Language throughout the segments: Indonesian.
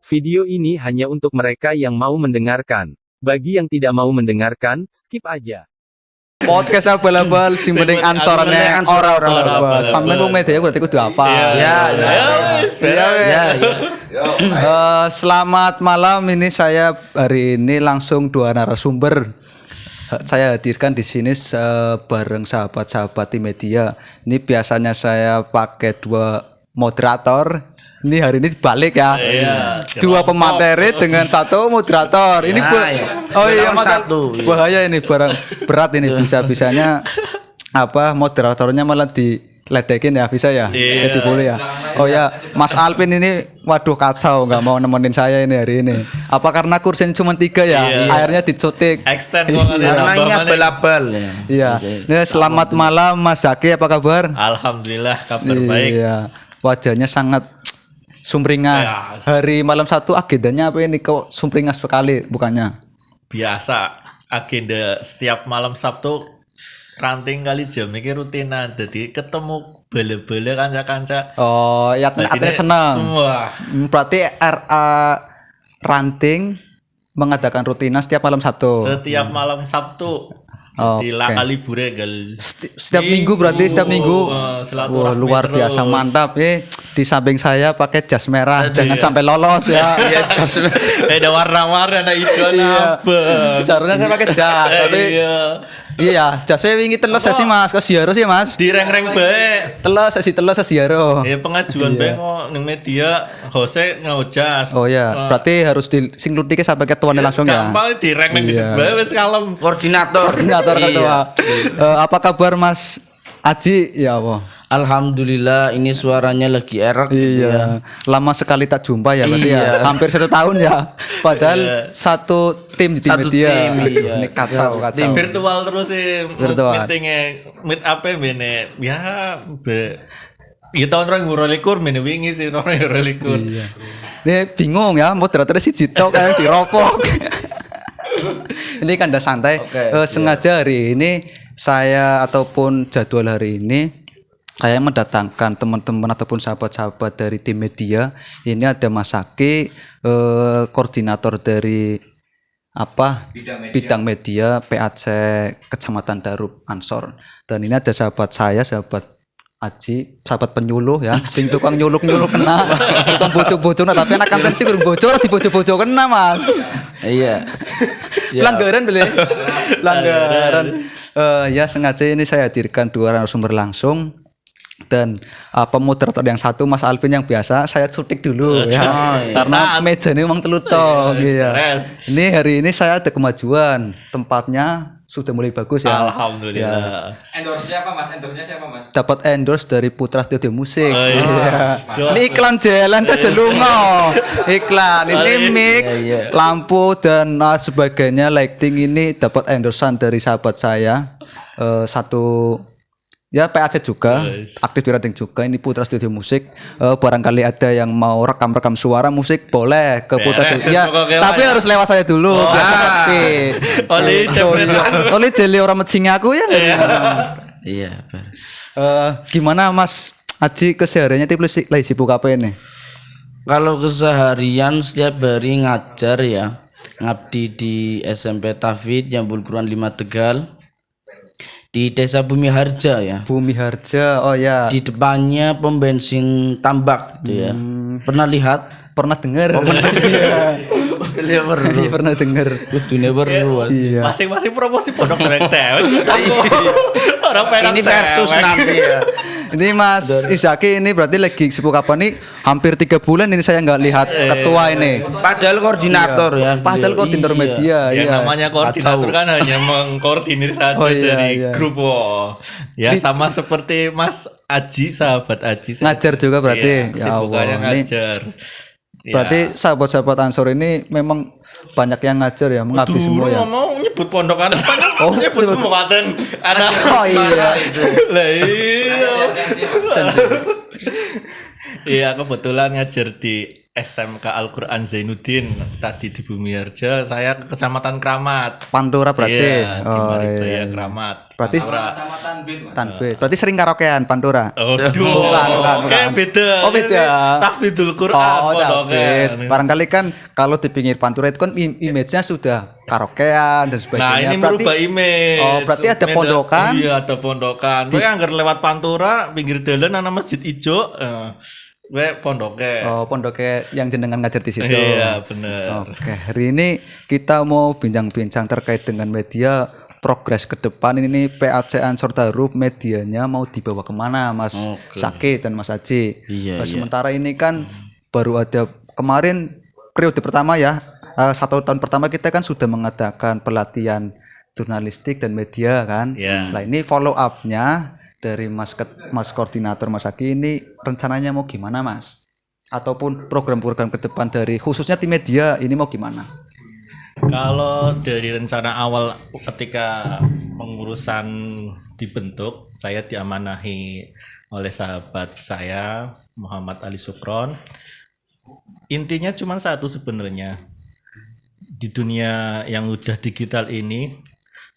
Video ini hanya untuk mereka yang mau mendengarkan. Bagi yang tidak mau mendengarkan, skip aja. Podcast abal-abal sing penting ansorane ora. Sampeyan wong media berarti kudu apa? Selamat malam, ini saya hari ini langsung dua narasumber. Saya hadirkan di sini bareng sahabat-sahabat tim media. Ini biasanya saya pakai dua moderator. Ini hari ini balik ya. Dua pemateri dengan satu moderator. Ini bahaya ini barang berat ini bisa-bisanya apa moderatornya malah diledekin ya bisa ya. Jadi boleh ya. Oh ya, Mas Alvin ini waduh kacau nggak mau nemenin saya ini hari ini. Apa karena kursinya cuma 3 ya? Akhirnya dicutik. Extend kok namanya abal-abal ya. Iya. Selamat malam Mas Zaki, apa kabar? Alhamdulillah kabar baik. Iya. Wajahnya sangat sumringah. Hari malam satu agendanya apa ini kok sumringah sekali bukannya? Biasa agenda setiap malam Sabtu ranting kali jam ini rutinan. Jadi ketemu bele-bele kanca-kanca. Oh, ya artinya senang. Semua. Berarti RA ranting mengadakan rutinan setiap malam Sabtu. Setiap malam Sabtu. Jadi laka libure gal. Setiap minggu berarti setiap minggu. Wah, luar biasa mantap di samping saya pakai jas merah. Jangan sampai lolos ya. Iya, jas. Ada warna-warna ada hijau apa. Seharusnya saya pakai jas tapi iya, jasnya wingi teles sih Mas, kasiaro sih Mas. Direng-reng bae. Teles kasiaro. Ya pengajuan bae kok ning media hose ngojas. Oh ya, berarti harus sing lutike sampai ketuane langsung ya. Gampang direng-reng bae wis kalem. Koordinator ketua. Apa kabar Mas Aji? Ya Allah. Alhamdulillah ini suaranya lagi erak gitu ya. Lama sekali tak jumpa ya berarti ya. Hampir 1 tahun ya. Padahal satu tim di media. Ini kacau. Virtual terus sih. Meetingnya meet apa bene. Ya tahun 2022 mene wingi sih 2022. Iya. Ini bingung ya moderatornya si Jito kayak diropok. Ini kan udah santai. Sengaja hari ini saya ataupun jadwal hari ini saya mendatangkan teman-teman ataupun sahabat-sahabat dari tim media. Ini ada Mas Saki, koordinator dari bidang media PAC Kecamatan Darup Ansor. Dan ini ada sahabat saya, sahabat Aji, sahabat penyuluh ya, sing tukang nyuluk-nyuluk kena, tukang bocok-bocok, tapi anak kantor sih kurang bocor, di bocok-bocok kena Mas. Iya. Pelanggaran boleh, pelanggaran. Ya sengaja ini saya hadirkan 2 narasumber langsung. Dan moderator yang satu Mas Alvin yang biasa saya cutik dulu ya. Karena meja ini memang telutong ya. Ini hari ini saya ada kemajuan, tempatnya sudah mulai bagus ya. Alhamdulillah. Endorse siapa Mas? Endorse-nya siapa Mas? Dapat endorse dari Putra Studio Musik. Ini iklan jalan aja lungo. Iklan ini mic, lampu dan sebagainya lighting ini dapat endorsean dari sahabat saya. Satu ya PAC juga, aktif di rating juga. Ini Putra Studio Musik. Barangkali ada yang mau rekam suara musik boleh ke Putra Studio. Ya, tapi harus lewat saya dulu biar seperti. Oleh jeli orang mecingi aku ya. Iya. Gimana Mas Aji kesehariannya lagi sibuk apa ini? Kalau keseharian setiap hari ngajar ya. Ngabdi di SMP Tafid Jambul Quran 5 Tegal. Di Desa Bumi Harja ya. Bumi Harja, oh ya. Di depannya pom bensin Tambak gitu ya. Pernah lihat? Pernah dengar. Iya pernah dengar. Dunia baru. Iya. Masing-masing promosi pondok tewek. Orang pengen ini versus nanti ya. Ini Mas Izaki ini berarti lagi sibuk apa nih? Hampir 3 bulan ini saya nggak lihat ketua ini. Padahal koordinator ya. Padahal koordinator media. Yang namanya koordinator kan hanya mengkoordinir saja dari grup. Ya sama seperti Mas Aji, sahabat Aji. Ngajar juga berarti. Ya Allah. Ngajar. Berarti sahabat-sahabat Ansor ini memang banyak yang ngajar ya, mengabdi semua ya. Mau nyebut pondokan nyebut pembuatan anak. Oh iya. Lah iya. Iya, kebetulan ngajar di SMK Al-Quran Zainuddin tadi di Bumiharjo, saya ke Kecamatan Kramat. Pantura berarti. Iya, di Oh Maribaya iya. Kramat. Berarti Sama Tanbin, Mas. Tanbin. Berarti sering karaokean Pantura. Bukan. Kayak beda. Oh, beda. Tahfidzul Quran. Oh, pondoknya. David. Barangkali kan kalau di pinggir Pantura itu kan image-nya sudah karaokean dan sebagainya. Nah, ini merubah image. Oh, berarti ada pondokan. Iya, ada pondokan. Pokoknya anggar lewat Pantura, pinggir dalan ana masjid ijo, pondoknya. Oh, pondoknya yang jenengan ngajar di situ. Iya, bener. Oke, hari ini kita mau bincang-bincang terkait dengan media progres ke depan ini PAC Ansor Darub medianya mau dibawa kemana Mas Saki dan Mas Haji. Iya, Nah, iya. sementara ini kan baru ada kemarin periode pertama ya, 1 tahun pertama kita kan sudah mengadakan pelatihan jurnalistik dan media kan. Iya. Nah ini follow up-nya dari Mas Koordinator Mas Saki ini rencananya mau gimana Mas? Ataupun program-program ke depan dari khususnya tim media ini mau gimana? Kalau dari rencana awal ketika pengurusan dibentuk, saya diamanahi oleh sahabat saya Muhammad Ali Sukron. Intinya cuma satu sebenarnya. Di dunia yang udah digital ini,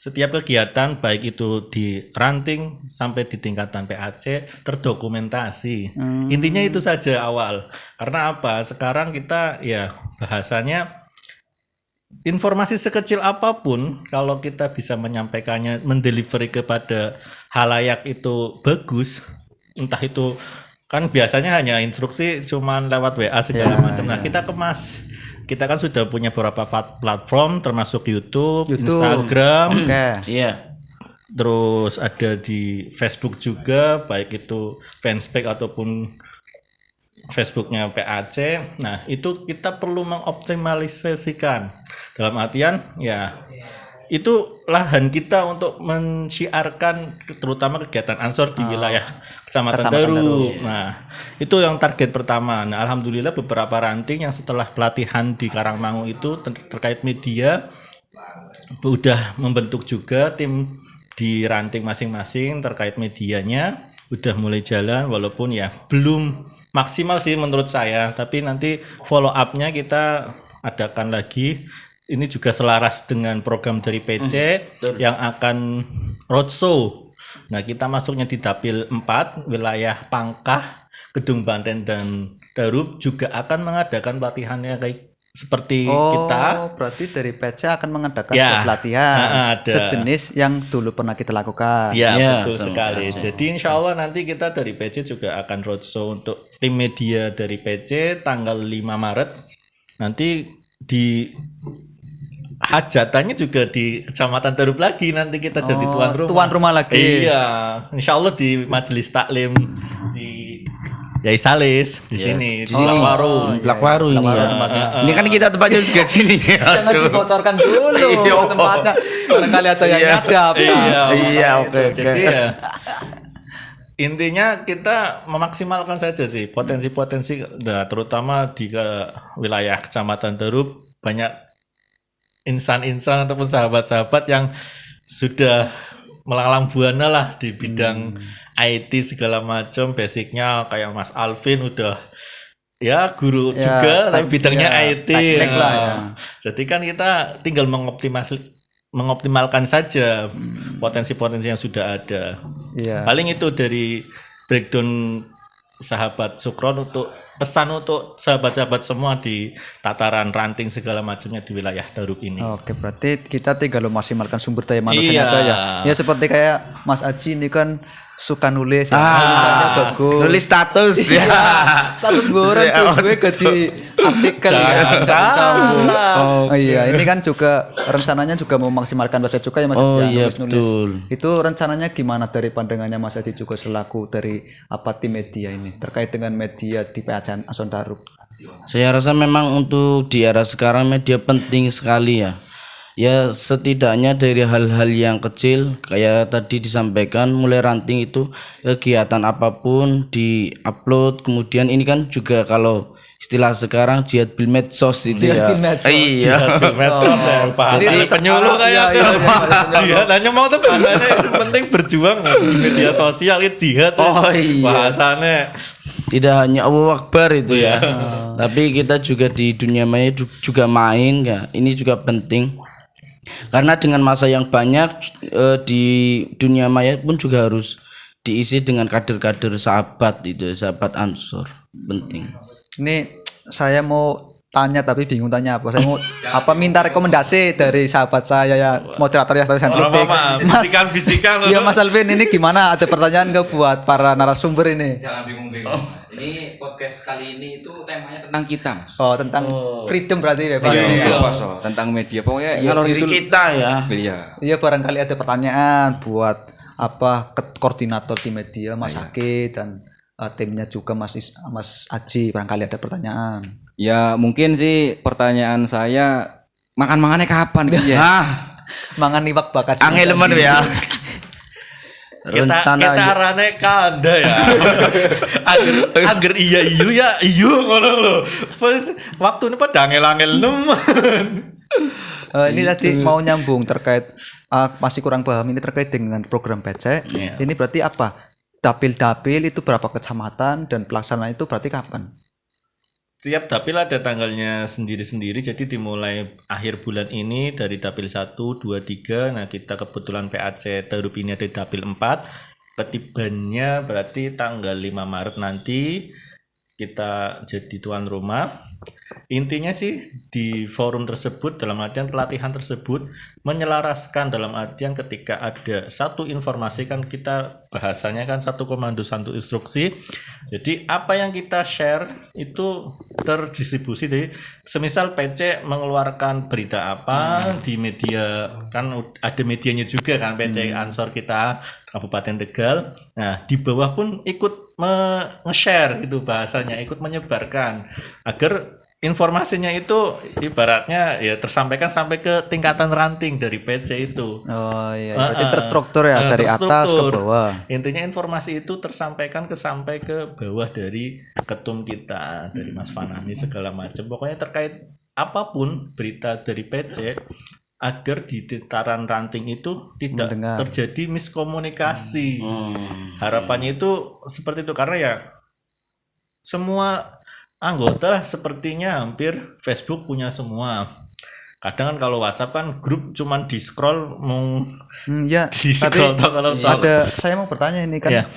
setiap kegiatan baik itu di ranting sampai di tingkatan PAC terdokumentasi. Intinya itu saja awal. Karena apa? Sekarang kita ya bahasanya informasi sekecil apapun kalau kita bisa menyampaikannya, mendelivery kepada halayak itu bagus. Entah itu kan biasanya hanya instruksi cuman lewat WA segala macam. Nah, kita kemas. Kita kan sudah punya beberapa platform termasuk YouTube, Instagram. Oke. Iya. Terus ada di Facebook juga, baik itu fanspage ataupun Facebooknya PAC. Nah, itu kita perlu mengoptimalisasikan. Dalam artian, ya itu lahan kita untuk mensiarkan terutama kegiatan Ansor di wilayah Kecamatan Darub. Nah, itu yang target pertama. Nah, alhamdulillah beberapa ranting yang setelah pelatihan di Karangmangu itu terkait media udah membentuk juga tim di ranting masing-masing terkait medianya, udah mulai jalan walaupun ya belum maksimal sih menurut saya, tapi nanti follow up-nya kita adakan lagi. Ini juga selaras dengan program dari PC yang akan roadshow. Nah, kita masuknya di Dapil 4, wilayah Pangkah, Gedung Banten dan Darub juga akan mengadakan pelatihannya kayak seperti kita. Berarti dari PC akan mengadakan Ya, pelatihan ada. sejenis yang dulu pernah kita lakukan. Ya, Ya, betul sama sekali. Jadi insya Allah nanti kita dari PC juga akan roadshow untuk tim media dari PC tanggal 5 Maret. Nanti di hajatannya juga di Kecamatan Darub lagi, nanti kita jadi tuan rumah. Tuan rumah lagi. Iya, insya Allah di Majelis Taklim di Yai Salis di sini di Lakwaru. Lakwaru ini ya. Ini kan kita tempatnya juga sini. Jangan dibocorkan dulu tempatnya. Barangkali ada yang nyadap. Iya, oke. Jadi ya intinya kita memaksimalkan saja sih potensi-potensi, nah, terutama di wilayah Kecamatan Darub banyak insan-insan ataupun sahabat-sahabat yang sudah melalang buana lah di bidang IT segala macam, basicnya kayak Mas Alvin udah ya guru Ya, juga tapi bidangnya ya, IT. teknik lah ya. Jadi kan kita tinggal mengoptimalkan saja potensi-potensi yang sudah ada. Iya. Paling itu dari breakdown sahabat Sukron untuk pesan untuk sahabat-sahabat semua di tataran ranting segala macamnya di wilayah Darub ini. Oke, berarti kita tinggal memaksimalkan sumber daya manusianya Iya. aja ya. Ya seperti kayak Mas Aji ini kan suka nulis ya. Tulisannya bagus. Nulis status ya. Status buron gue ke di artikel ya. Oh iya, ini kan juga rencananya juga mau maksimalkan bahasa juga ya Mas Oh Aji, iya, nulis-nulis. betul. Itu rencananya gimana dari pandangannya Mas Aji juga selaku dari apa tim media ini terkait dengan media di PAC Ansor Darub? Saya rasa memang untuk di era sekarang media penting sekali ya. Ya setidaknya dari hal-hal yang kecil kayak tadi disampaikan mulai ranting itu kegiatan apapun di-upload, kemudian ini kan juga kalau istilah sekarang jihad bil medsos itu ya. Iya. Medsos ya, bahasanya penyuluh kayak jihad. Hanya mau tuh bahasanya yang penting berjuang di media sosial itu jihad. Oh, iya. Bahasanya Tidak hanya Allahu Akbar itu ya. Tapi kita juga di dunia maya juga main ya. Ini juga penting. Karena dengan masa yang banyak di dunia maya pun juga harus diisi dengan kader-kader sahabat itu, sahabat Ansor. Penting. Ini saya mau tanya tapi bingung tanya apa. Saya mau minta rekomendasi dari sahabat saya ya, moderator yang tadi Santritik. Bisikan. Iya Mas Alvin, ini gimana? Ada pertanyaan nggak buat para narasumber ini? Jangan bingung-bingung Mas. Ini podcast kali ini itu temanya tentang kita Mas. Oh, tentang freedom berarti ya, Pak. Bebas, tentang media. Pokoknya Ya, ngalor diri ngidul. kita ya. Iya. Iya, barangkali ada pertanyaan buat koordinator tim media Mas Aki dan timnya juga Mas Aji, barangkali ada pertanyaan. Ya mungkin sih pertanyaan saya makan-makannya kapan gitu ya? Nah, Mangan iwak bakar. angelemen ya. Kita Rencana arane kanda ya. Agar iya ngono lho. Waktune padha angel-angel nemen. Ini tadi mau nyambung terkait masih kurang paham ini terkait dengan program PC. Ini berarti apa? Dapil-dapil itu berapa kecamatan dan pelaksanaan itu berarti kapan? Setiap dapil ada tanggalnya sendiri-sendiri, jadi dimulai akhir bulan ini dari dapil 1, 2, 3. Nah kita kebetulan PAC Darup ini ada di dapil 4. Ketibannya berarti tanggal 5 Maret nanti kita jadi tuan rumah. Intinya sih di forum tersebut dalam artian pelatihan tersebut menyelaraskan dalam artian ketika ada satu informasi kan kita bahasanya kan satu komando satu instruksi. Jadi apa yang kita share itu terdistribusi. Jadi semisal PC mengeluarkan berita apa di media, kan ada medianya juga kan PC Ansor kita Kabupaten Tegal. Nah di bawah pun ikut nge-share itu bahasanya, ikut menyebarkan agar informasinya itu ibaratnya ya tersampaikan sampai ke tingkatan ranting dari PC itu. Oh iya, berarti terstruktur ya dari atas ke bawah. Intinya informasi itu tersampaikan sampai ke bawah dari ketum kita, dari Mas Fanani segala macam. Pokoknya terkait apapun berita dari PC agar di tataran ranting itu tidak terjadi miskomunikasi. Harapannya itu seperti itu karena ya semua anggota lah sepertinya hampir Facebook punya semua. Kadang kan kalau WhatsApp kan grup cuman di scroll mau ya, di tapi scroll kalau saya mau bertanya ini kan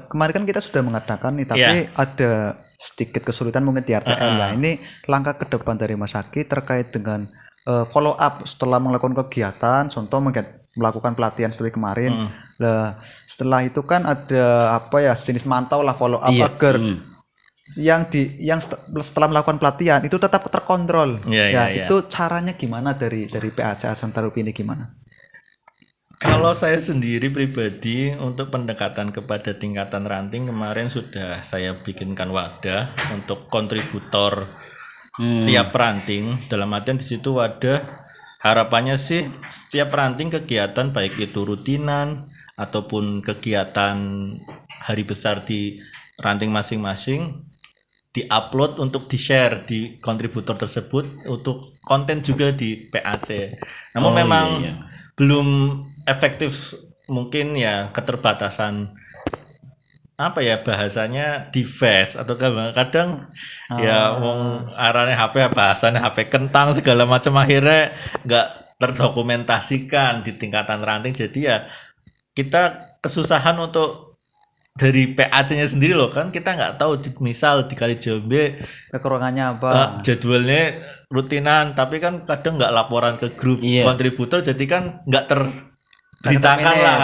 kemarin kan kita sudah mengatakan nih tapi ada sedikit kesulitan mungkin di RTL ya. Ini langkah ke depan dari Mas Aki terkait dengan follow up setelah melakukan kegiatan, contoh melakukan pelatihan seperti kemarin. Lah setelah itu kan ada jenis mantau lah follow up agar yang setelah melakukan pelatihan itu tetap terkontrol. Itu caranya gimana dari PAC Darup ini gimana? Kalau saya sendiri pribadi untuk pendekatan kepada tingkatan ranting kemarin sudah saya bikinkan wadah untuk kontributor tiap ranting. Dalam artian di situ wadah harapannya sih setiap ranting kegiatan baik itu rutinan ataupun kegiatan hari besar di ranting masing-masing di-upload untuk di-share di kontributor tersebut untuk konten juga di PAC. Namun memang belum efektif, mungkin ya keterbatasan bahasanya device atau kadang ya wong arane HP bahasanya HP kentang segala macam akhirnya nggak terdokumentasikan di tingkatan ranting. Jadi ya kita kesusahan untuk dari PAC-nya sendiri loh kan kita nggak tahu misal di Kalijombe kekurangannya apa jadwalnya rutinan tapi kan kadang nggak laporan ke grup kontributor jadi kan nggak terberitakan lah.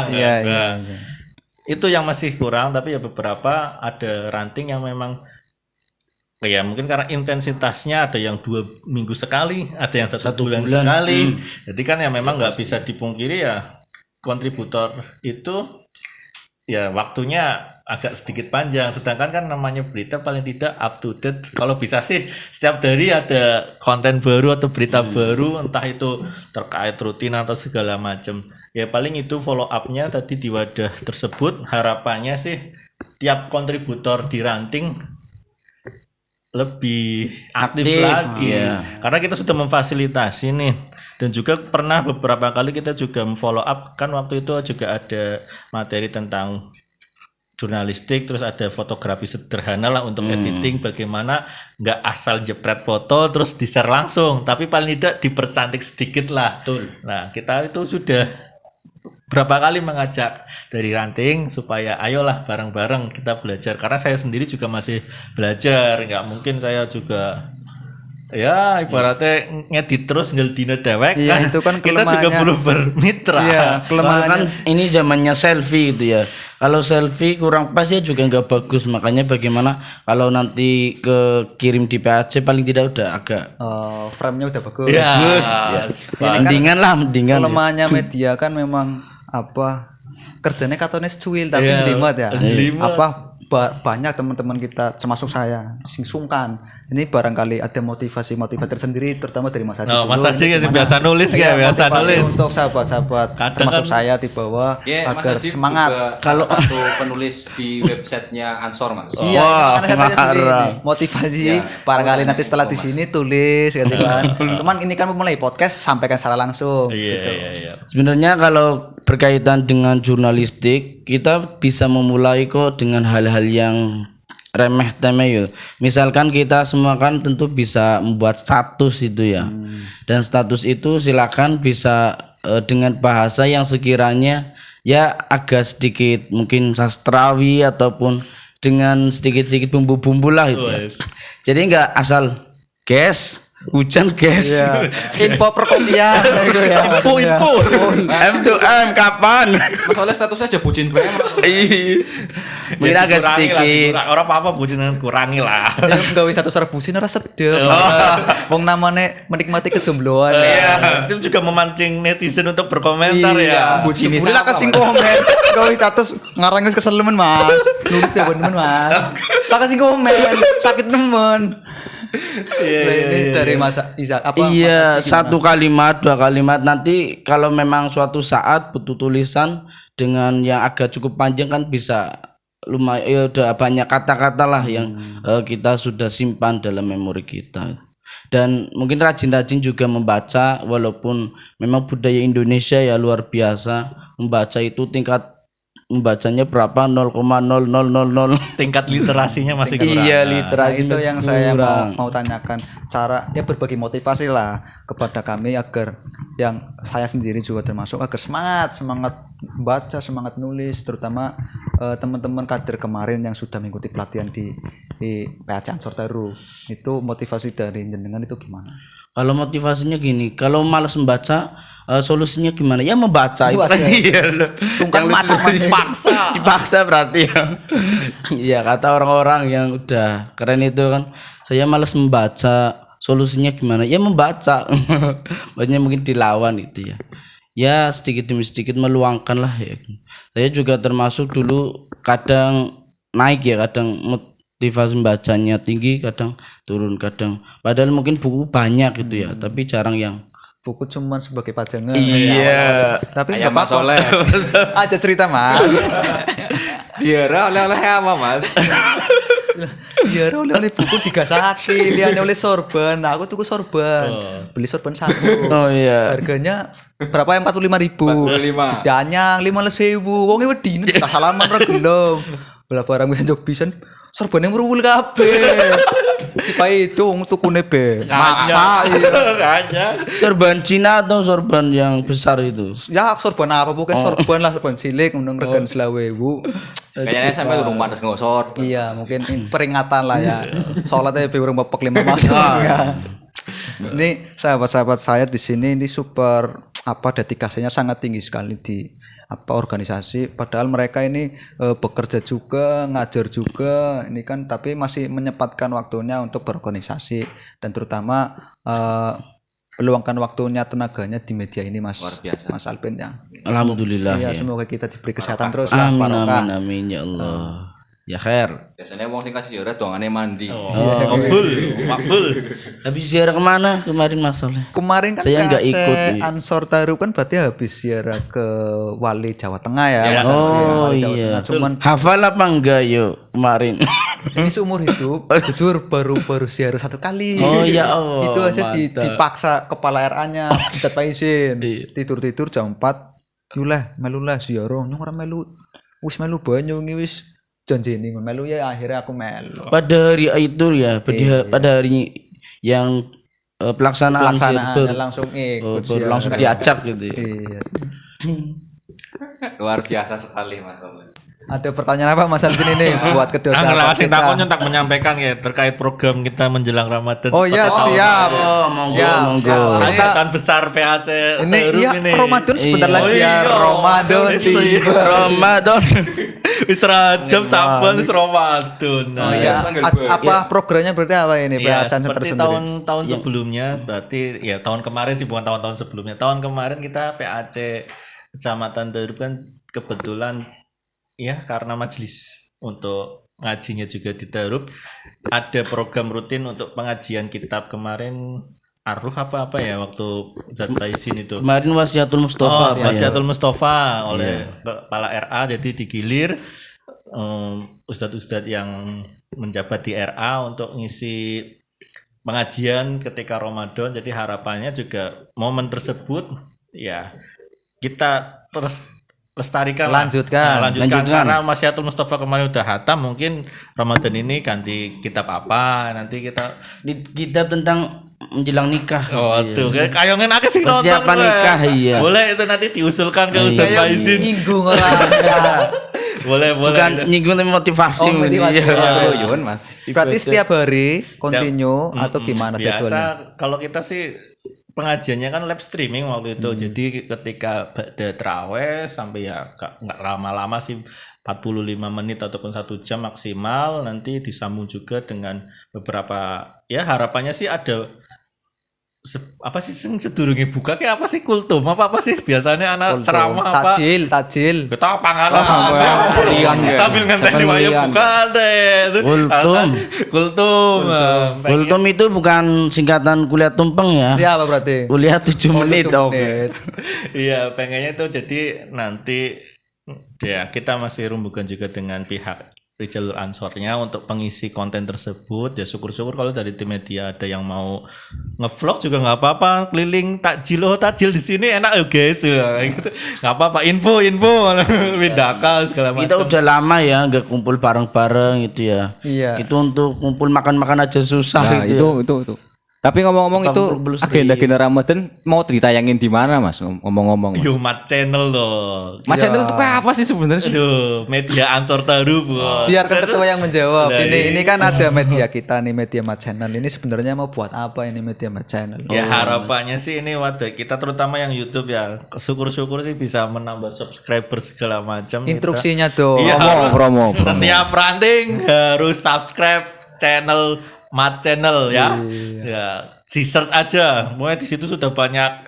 Itu yang masih kurang tapi ya beberapa ada ranting yang memang ya mungkin karena intensitasnya ada yang 2 minggu sekali ada yang satu bulan sekali. Jadi kan ya memang nggak bisa dipungkiri ya kontributor itu ya waktunya agak sedikit panjang, sedangkan kan namanya berita paling tidak up to date. Kalau bisa sih setiap hari ada konten baru atau berita baru, entah itu terkait rutin atau segala macam. Ya paling itu follow up-nya tadi di wadah tersebut. Harapannya sih tiap kontributor di ranting lebih aktif lagi. Karena kita sudah memfasilitasi nih. Dan juga pernah beberapa kali kita juga follow up kan waktu itu juga ada materi tentang jurnalistik, terus ada fotografi sederhana lah untuk editing, bagaimana nggak asal jepret foto terus di-share langsung, tapi paling tidak dipercantik sedikit lah. Betul. Nah, kita itu sudah berapa kali mengajak dari Ranting supaya ayolah bareng-bareng kita belajar, karena saya sendiri juga masih belajar, nggak mungkin saya juga ya ibaratnya ngedit terus ngeldina dewek Iya, itu kan kita juga kelemahannya. perlu bermitra. Iya, Soalnya kelemahannya. kan ini zamannya selfie gitu ya. Kalau selfie kurang pas ya juga nggak bagus. Makanya bagaimana kalau nanti kirim di PAC paling tidak udah agak Frame-nya udah bagus. Ya, bagus. Ya. Mendingan lah, mendingan. Kelemahannya media kan memang apa kerjanya katanya cuil tapi Iya, jelimet ya. jelimet. Apa banyak teman-teman kita termasuk saya sing sungkan. Ini barangkali ada motivasi tersendiri terutama dari Mas Haji. Oh, Mas dulu. Haji Ini sih gimana? biasa nulis Iya, ya, biasa motivasi nulis. untuk sahabat-sahabat Kadang termasuk kan- saya di bawah Ya, Mas agar Haji semangat. juga Kalau- salah satu penulis di websitenya Ansor, Mas. Iya, Wah, itu makanya saya tanya tadi marah. ini. Motivasi Ya, barangkali boleh, nanti setelah di sini tulis gitu kan. Cuman ini kan memulai podcast sampaikan secara langsung. Iya. Sebenarnya kalau berkaitan dengan jurnalistik, kita bisa memulai kok dengan hal-hal yang remeh temeh ya. Misalkan kita semua kan tentu bisa membuat status itu ya. Dan status itu silakan bisa dengan bahasa yang sekiranya ya agak sedikit mungkin sastrawi ataupun dengan sedikit-sedikit bumbu-bumbu lah itu. Ya. Wes. Jadi nggak asal guys, hujan guys. Iya. Info perkopian gitu ya. Info. M to M kapan? Mas Oleh statusnya aja bucin gue, Mas. Mungkin agak sedikit. Orang apa bucinan kurangi lah. Ya gawe satu rebusin ora sedep. Wong namanya menikmati kejombloan. Iya, itu juga memancing netizen untuk berkomentar ya. Bucin ini lah kasih komen. Gawe status ngarang wis kesel nemen, Mas. Nulis temen Mas. Lah kasih komen, sakit nemen. Ini dari masa Isa apa? Iya, Mas Haji satu kalimat, dua kalimat. Nanti kalau memang suatu saat butuh tulisan dengan yang agak cukup panjang kan bisa lumayan ya udah banyak kata-kata lah yang kita sudah simpan dalam memori kita. Dan mungkin rajin-rajin juga membaca, walaupun memang budaya Indonesia ya luar biasa. Membaca itu tingkat membacanya berapa 0,0000. Tingkat literasinya masih kurang. Iya, Nah, literasi itu yang saya kurang. mau tanyakan, cara ya berbagi motivasi lah kepada kami agar yang saya sendiri juga termasuk agar semangat baca, semangat nulis, terutama teman-teman kader kemarin yang sudah mengikuti pelatihan di PAC Ansor Taru. Itu motivasi dari jenengan itu gimana? Kalau motivasinya gini, kalau malas membaca, solusinya gimana? Ya membaca itu. Baca. Iya loh. Sungkan Yang maca, lucu, dipaksa. Dipaksa berarti ya. Iya, kata orang-orang yang udah keren itu kan, saya malas membaca. Solusinya gimana? Ya membaca. Maksudnya mungkin dilawan itu ya. Ya sedikit demi sedikit meluangkan lah ya. Saya juga termasuk dulu kadang naik ya, kadang motivasi bacanya tinggi, kadang turun, kadang padahal mungkin buku banyak gitu ya, tapi jarang yang Buku cuman sebagai pajangan. iya. Tapi Kayak nggak Mas apa-apa. Oleh. Aja cerita, Mas. Diara oleh-oleh apa, Mas? Iya, oleh buku digasaki, liane oleh sorban. Nah, aku tuku sorban. Beli sorban satu. Oh iya. Harganya berapa ya? 45.000. 45. Danyang 15.000. Wonge wedine tak salaman ra gelem. Belah barang wis njok pisan. Sorbane mruwul kabeh. Tiba itu wong tukune be. Maksa iya. Kayaknya. Sorban Cina atau sorban yang besar itu? Ya sorban apa bukan sorban lah, sorban cilik undang regan 20.000. Kayaknya sampai urung pantes ngosor. Iya, mungkin ini peringatan lah ya. Sholatnya lebih urung bapek 5 masuk. Ya. Ini sahabat-sahabat saya di sini ini super dedikasinya sangat tinggi sekali di organisasi. Padahal mereka ini bekerja juga, ngajar juga. Ini kan tapi masih menyempatkan waktunya untuk berorganisasi dan terutama meluangkan waktunya, tenaganya di media ini, Mas. Luar biasa. Mas Alvin ya. Alhamdulillah Iya, ya. semoga kita diberi kesehatan terus lah, Amin barokah. amin amin ya Allah. Ya khair. Biasanya wong sing kasih ziarah dongane mandi. Makbul. Habis ziarah kemana kemarin Mas Soleh? Kemarin kan Saya nggak PAC ikut, iya. Ansor Taru kan berarti habis ziarah ke Wali Jawa Tengah ya. Mas Oh Wali Jawa iya. Tengah. Cuman Hafal apa enggak yuk kemarin? ini seumur hidup jujur baru ziarah 1 kali. Oh, ya Allah, Itu aja mantap. dipaksa kepala RA-nya tidak izin. Iya. Tidur jam 4. Yulah melulah ziarah nyong ora melu. Wis melu banyu wingi wis janjini melu ya akhirnya aku melu. Pada hari itu ya, pada hari yang pelaksanaan Pelaksanaannya baru langsung ikut baru langsung diajak gitu ya. Iya. Luar biasa sekali Mas Alvin. Ada pertanyaan apa Mas Alvin ini buat kedua Angel sahabat kasih kita? takon tak menyampaikan ya terkait program kita menjelang Ramadan. Oh ya siap. Oh, monggo Siap, monggo. siap. Hajatan besar PAC Ini Terum iya ini. Ramadan sebentar Iya. lagi ya. Iya, Ramadan Ramadan tiba. Ramadan. Wis Rajab saban wis Ramadan. Oh iya. Apa programnya berarti apa ini? Ya, PA Center seperti sendiri. tahun-tahun sebelumnya, berarti ya tahun kemarin sih bukan tahun-tahun sebelumnya. Tahun kemarin kita PAC Kecamatan Terum kan kebetulan ya karena majelis untuk ngajinya juga di Terum ada program rutin untuk pengajian kitab kemarin Arruh apa ya waktu Zat Taisin itu. Kemarin Wasiatul Mustafa apa ya? Wasiatul Mustafa oleh Kepala RA, jadi digilir ustadz-ustadz yang menjabat di RA untuk ngisi pengajian ketika Ramadan. Jadi harapannya juga momen tersebut ya kita terus lestarikan lah. Lanjutkan. Lanjutkan karena Wasiatul Mustafa kemarin udah hatam, mungkin Ramadan ini ganti kitab apa nanti kita Kitab tentang menjelang nikah. oh tuh kayongen akeh sing nonton Persiapan gue. nikah, iya. Boleh itu nanti diusulkan ke Ustaz Kayak Faizin. nyinggung orang. Boleh Bukan nyinggung tapi motivasi. Oh, motivasi. Iya. Yun Mas. Berarti setiap hari continue atau gimana Biasa jadwalnya? kalau kita sih pengajiannya kan live streaming waktu itu. Jadi ketika ada traweh sampai ya nggak lama-lama sih 45 menit ataupun 1 jam maksimal, nanti disambung juga dengan beberapa ya harapannya sih ada apa sih sing sedurunge buka kayak apa sih kultum apa sih biasanya anak ceramah apa Tajil. kita panganan Lian ya. sambil ngenteni wae Lian. buka deh Kultum. kultum Kultum itu bukan singkatan kuliah tumpeng ya. Iya apa berarti? Kuliah 7 menit. 7 Oke. menit. iya pengennya itu jadi nanti ya kita masih rumbukan juga dengan pihak dari jalur ansornya untuk pengisi konten tersebut. Ya syukur-syukur kalau dari tim media ada yang mau ngevlog juga nggak apa-apa, keliling takjil takjil di sini enak ya guys ya kayak gitu. Nggak apa-apa, info Widaka segala macam. Kita udah lama ya nggak kumpul bareng-bareng gitu ya. Iya. Itu untuk kumpul makan-makan aja susah Nah, gitu. itu. Tapi ngomong-ngomong itu belum agenda Ramadan mau ditayangin di mana Mas? Ngomong-ngomong. Mas. Yumat channel loh. Mas channel itu kayak apa sih sebenarnya sih? Aduh, media ansor taru buat. Biar kan ketua yang menjawab. Nah, Ini kan ada media kita nih, media Mat Channel. Ini sebenarnya mau buat apa ini media Mat Channel? Ya harapannya sih ini waduh kita terutama yang YouTube ya syukur-syukur sih bisa menambah subscriber segala macam. Instruksinya dong. Iya, Promo. Setiap ranting harus subscribe channel Mat Channel ya. Ya, di search aja. Mulai di situ sudah banyak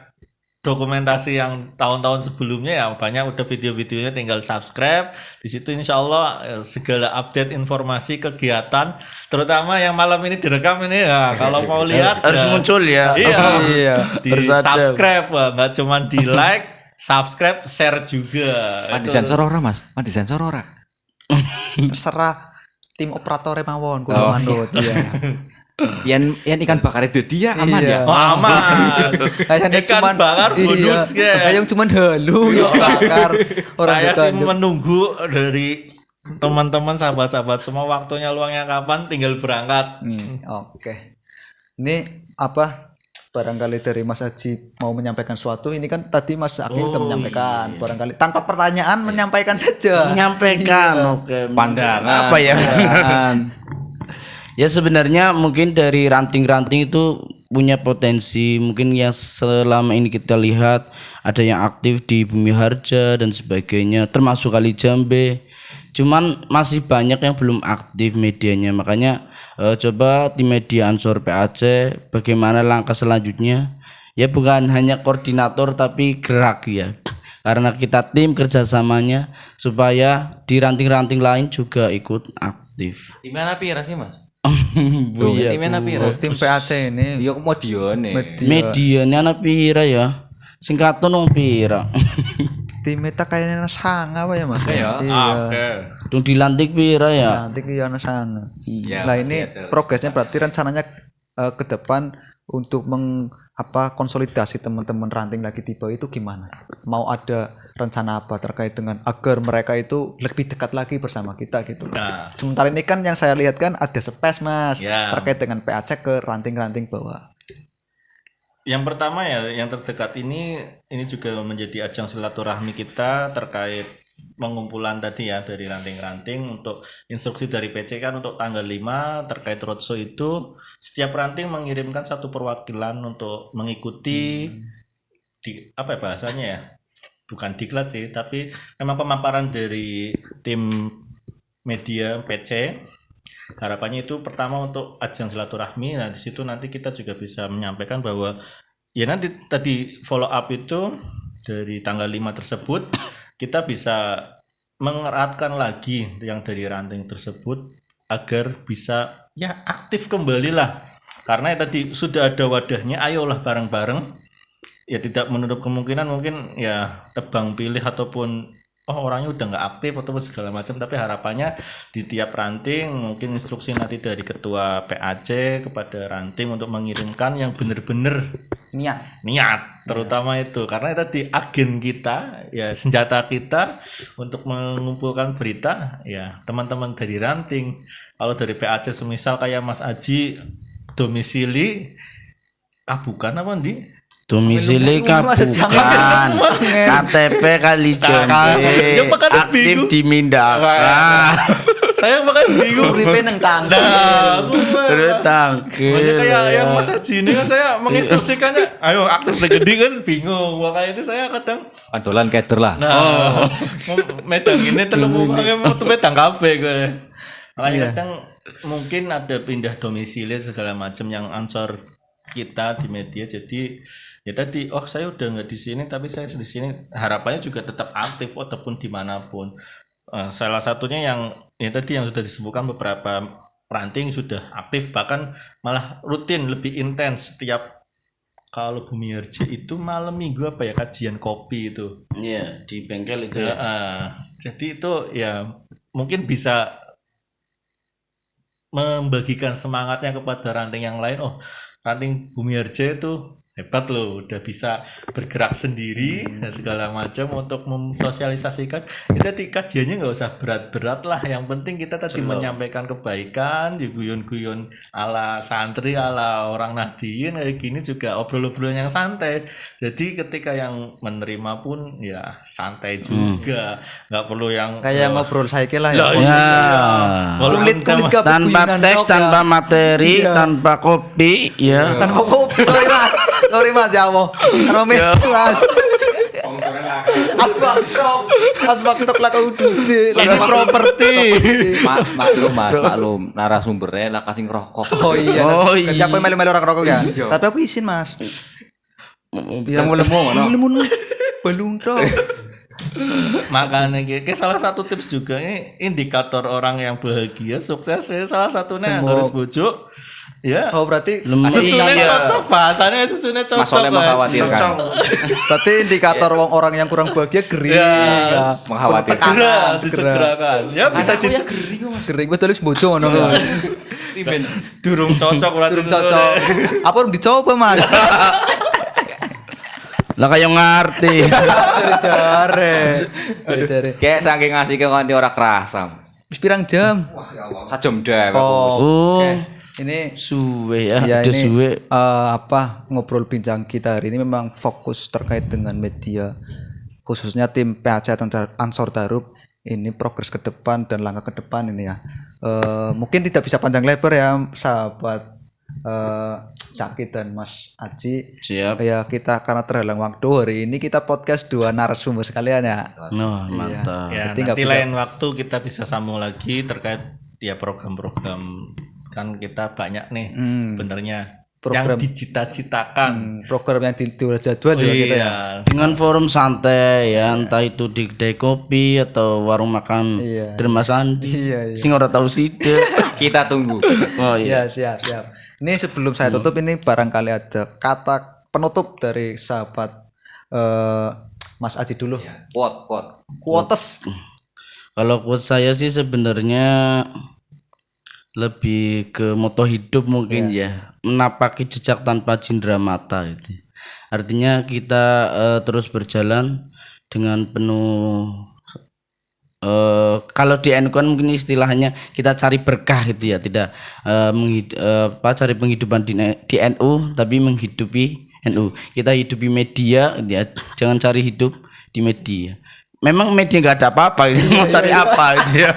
dokumentasi yang tahun-tahun sebelumnya ya banyak udah video-videonya, tinggal subscribe. Di situ insya Allah segala update informasi kegiatan terutama yang malam ini direkam ini ya kalau mau lihat Harus muncul ya. Iya. Di Harus ada. subscribe nggak cuma di like, subscribe, share juga. Di sensor ora Mas? Di sensor ora? Terserah tim operator mawon kudu Oh, manut. Iya. Yang ikan bakar itu dia aman Iya. ya? Oh, aman. Kayaknya Ikan bakar bonus ya. Yang cuman halu ya bakar. Saya sih juga menunggu dari teman-teman sahabat-sahabat semua waktunya luangnya kapan tinggal berangkat. Oke. Ini apa? Barangkali dari Mas Haji mau menyampaikan sesuatu. Ini kan tadi Mas Aki sudah menyampaikan. Barangkali tanpa pertanyaan menyampaikan saja. Menyampaikan. Oke. Pandangan. Apa ya? Ya sebenarnya mungkin dari ranting-ranting itu punya potensi, mungkin yang selama ini kita lihat ada yang aktif di Bumi Harja dan sebagainya, termasuk Kali Jambe. Cuman masih banyak yang belum aktif medianya, makanya coba di media Ansor PAC bagaimana langkah selanjutnya. Ya bukan hanya koordinator tapi gerak ya. Karena kita tim kerjasamanya supaya di ranting-ranting lain juga ikut aktif. Di mana pira sih Mas? Bu, iya, Di mana pira? Tim PAC ini Iya modione. medianya anak pira ya, singkatan nong pira. tim kita kayaknya sanga apa ya Mas? Ya. Iya. Oke. Tung dilantik pira ya. Nanti iya sanga. Iya, Nah pasti ini ada. progresnya berarti rencananya ke depan untuk konsolidasi teman-teman ranting lagi di bawah itu gimana? Mau ada rencana apa terkait dengan agar mereka itu lebih dekat lagi bersama kita gitu? Nah, Sementara ini kan yang saya lihat kan ada space Mas Ya. terkait dengan PAC ke ranting-ranting bawah. yang pertama ya, yang terdekat ini juga menjadi ajang silaturahmi kita terkait pengumpulan tadi ya dari ranting-ranting. Untuk instruksi dari PC kan untuk tanggal 5 terkait roadshow itu setiap ranting mengirimkan satu perwakilan untuk mengikuti di apa ya bahasanya ya, bukan diklat sih, tapi memang pemaparan dari tim media PC. Harapannya itu pertama untuk ajang silaturahmi. Nah di situ nanti kita juga bisa menyampaikan bahwa ya nanti tadi follow up itu dari tanggal 5 tersebut kita bisa mengeratkan lagi yang dari ranting tersebut agar bisa ya aktif kembali lah, karena ya tadi sudah ada wadahnya, ayolah bareng-bareng. Ya tidak menutup kemungkinan mungkin ya tebang pilih ataupun orangnya udah nggak aktif atau segala macam, tapi harapannya di tiap ranting mungkin instruksi nanti dari ketua PAC kepada ranting untuk mengirimkan yang benar-benar niat terutama itu, karena tadi agen kita ya, senjata kita untuk mengumpulkan berita ya teman-teman dari ranting. Kalau dari PAC semisal kayak Mas Aji domisili Kabukan apa nih? Domisili Kabukan, KTP Kalijombe, aktif di Mindaka. Saya makanya bingung. Uripe nang tangga. Makanya kayak yang Mas Haji ini kan saya menginstruksikannya, ayo aktif segede kan bingung. Makanya itu saya kadang Adolan keder lah. medang ini telemu pakai mau medang kafe gue. Makanya kadang mungkin ada pindah domisili segala macam yang ansor kita di media. Jadi ya tadi saya udah nggak di sini tapi saya di sini, harapannya juga tetap aktif ataupun dimanapun. Salah satunya yang tadi yang sudah disebutkan, beberapa ranting sudah aktif, bahkan malah rutin lebih intens setiap kalau Bumi Harja itu malam minggu apa ya kajian kopi itu. Iya, di bengkel itu ya. Jadi itu ya mungkin bisa membagikan semangatnya kepada ranting yang lain. Ranting Bumi Harja itu hebat loh, udah bisa bergerak sendiri dan segala macam untuk mensosialisasikan. Kita kajiannya nggak usah berat-berat lah, yang penting kita tadi menyampaikan kebaikan, diguyon-guyon ala santri, ala orang Nahdien kayak gini, juga obrol-obrolan yang santai. Jadi ketika yang menerima pun ya santai juga, nggak perlu yang Kayak ngobrol saya lah ya. kulit Tanpa teks, tanpa materi, tanpa kopi, ya. Tanpa kopi. Sorry mas ya Allah. Romi mas. Asbak tok lah kau dude. ini properti. Maklum narasumbernya lah kasih ngerokok. Oh iya. iya. Jadi aku melu-melu orang rokok kan. Tapi aku izin mas. Lemu-lemu mana? Lemu belum toh. Makanya kayak salah satu tips juga ini indikator orang yang bahagia sukses ya, salah satunya harus bujuk ya. Oh berarti Susunya cocok, bahasanya susunya cocok. Mas Soleh mengkhawatirkan. berarti indikator orang yang kurang bahagia gering. Ya, Mengkhawatirkan. disegerakan. Ya bisa Gering betul wis bojo ngono. durung cocok berarti. Durung cocok. Apa harus dicoba mas? Lah kayak ngerti. Jare. Kayak saking ngasih ke kanti ora kerasa. Wis pirang jam? Sajam deh. Oh, Ini suwe ya, ya udah ini suwe. ngobrol bincang kita hari ini memang fokus terkait dengan media, khususnya tim PAC atau Ansor Darub ini progres ke depan dan langkah ke depan ini ya. Mungkin tidak bisa panjang lebar ya sahabat Caki dan Mas Aji. Siap. Ya kita karena terhalang waktu hari ini kita podcast dua narasumber sekalian ya. Mantap. Ya, Berarti nggak nanti bisa- lain waktu kita bisa sambung lagi terkait ya program-program, kan kita banyak nih benernya Program- yang dicita-citakan. Program yang di luar jadwal juga kita ya. Iya. Dengan forum santai ya, entah itu di kedai kopi atau warung makan Iya. Derma Sandi. Iya, iya. Sing ora tahu sih. Kita tunggu. Oh iya. Iya siap. Ini sebelum saya tutup ini barangkali ada kata penutup dari sahabat Mas Aji dulu. Quote. Quotes. Kalau quote saya sih sebenarnya lebih ke moto hidup mungkin ya. menapaki jejak tanpa cindera mata itu. Artinya kita terus berjalan dengan penuh kalau di NU kan mungkin istilahnya kita cari berkah gitu ya, tidak cari penghidupan di NU tapi menghidupi NU. Kita hidupi media ya, jangan cari hidup di media. Memang media nggak ada apa-apa gitu. Mau cari apa gitu ya.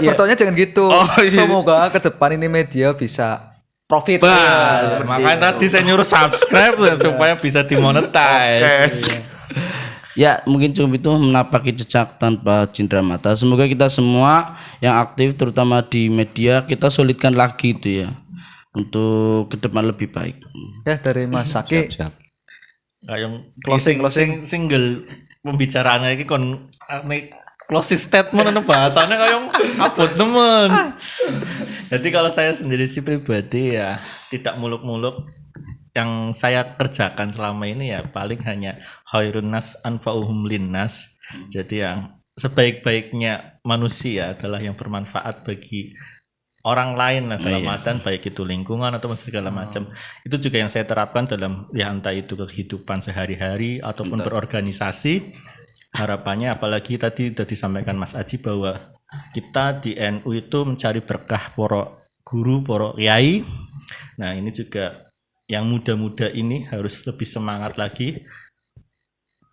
Bertanya jangan gitu. Iya. Semoga ke depan ini media bisa profit. Makanya tadi saya nyuruh subscribe supaya bisa dimonetize. Ya mungkin cukup itu, menapaki jejak tanpa cindera mata. Semoga kita semua yang aktif terutama di media kita solidkan lagi itu ya, untuk ke depan lebih baik. Ya dari Mas Saki. Kayak Closing. single pembicaraannya ini kon closing statement itu bahasanya kayak abot temen. Jadi kalau saya sendiri sih pribadi ya tidak muluk-muluk. Yang saya kerjakan selama ini ya paling hanya khairun nas anfa'uhum linnas. Jadi yang sebaik-baiknya manusia adalah yang bermanfaat bagi orang lain lah, dalam artian baik itu lingkungan atau segala macam. Itu juga yang saya terapkan dalam ya entah itu kehidupan sehari-hari ataupun berorganisasi. Harapannya apalagi tadi sudah disampaikan Mas Aji bahwa kita di NU itu mencari berkah para guru, para kiai. Nah, ini juga yang muda-muda ini harus lebih semangat lagi.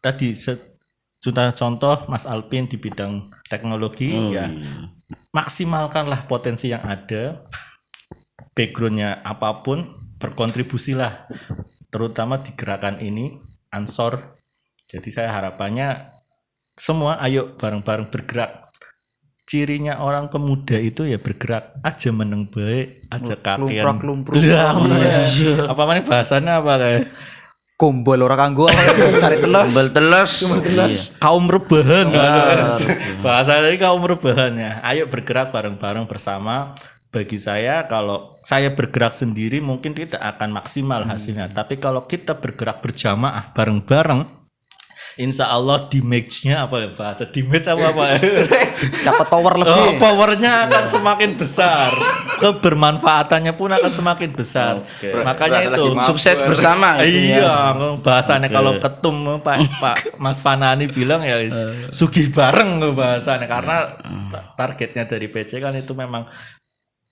Tadi contoh Mas Alpin di bidang teknologi maksimalkanlah potensi yang ada, backgroundnya apapun, berkontribusilah terutama di gerakan ini Ansor. Jadi saya harapannya semua ayo bareng-bareng bergerak. Cirinya orang pemuda itu ya bergerak aja, meneng baik aja kakean Lumprok. apa mana bahasanya apa kayak Kumpul ora kanggo cari telos. Kumpul telos. kaum rebahan bahasanya kaum rebahan ya. Ayo bergerak bareng-bareng bersama. Bagi saya kalau saya bergerak sendiri mungkin tidak akan maksimal hasilnya, tapi kalau kita bergerak berjamaah bareng-bareng, insya Allah damage-nya apa ya bahasa damage apa Dapat power lebih. powernya akan semakin besar, kebermanfaatannya pun akan semakin besar. Makanya itu Sukses bersama gitu ya. iya bahasanya kalau ketum Pak Mas Fanani bilang ya sugih bareng bahasanya, karena targetnya dari PC kan itu memang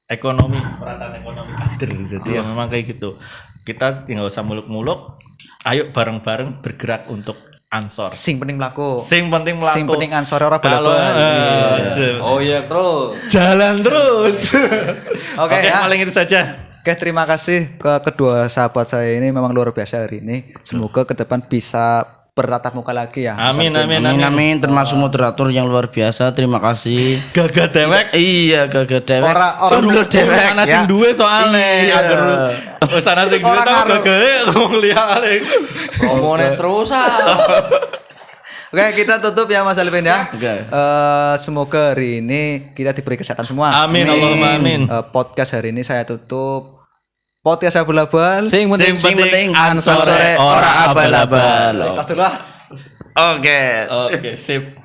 ekonomi, perataan ekonomi kader. Jadi ya memang kayak gitu. Kita nggak usah muluk-muluk, ayo bareng-bareng bergerak untuk Ansor. Sing penting mlaku. Sing penting melaku. Sing penting Ansor ora Kalau bal-balan. Oh iya terus. jalan terus. Oke, ya. Paling itu saja. Oke, terima kasih ke kedua sahabat saya ini, memang luar biasa hari ini. Semoga ke depan bisa bertatap muka lagi ya. Amin. Amin, termasuk moderator yang luar biasa. Terima kasih. Gagah dewek. Iya, gagah dewek. Ora dewek Ana sing duwe soalnya. Agar wis ana sing duwe tau gagahe ngomong liyane. Promone terus Oke, kita tutup ya Mas Alvin ya. Oke. Semoga hari ini kita diberi kesehatan semua. Amin, Allahumma amin. Podcast hari ini saya tutup. Podcast abal-abal. Sing penting ansor sore ora abal-abal. Tas dulu lah. Oke. Oke, sip.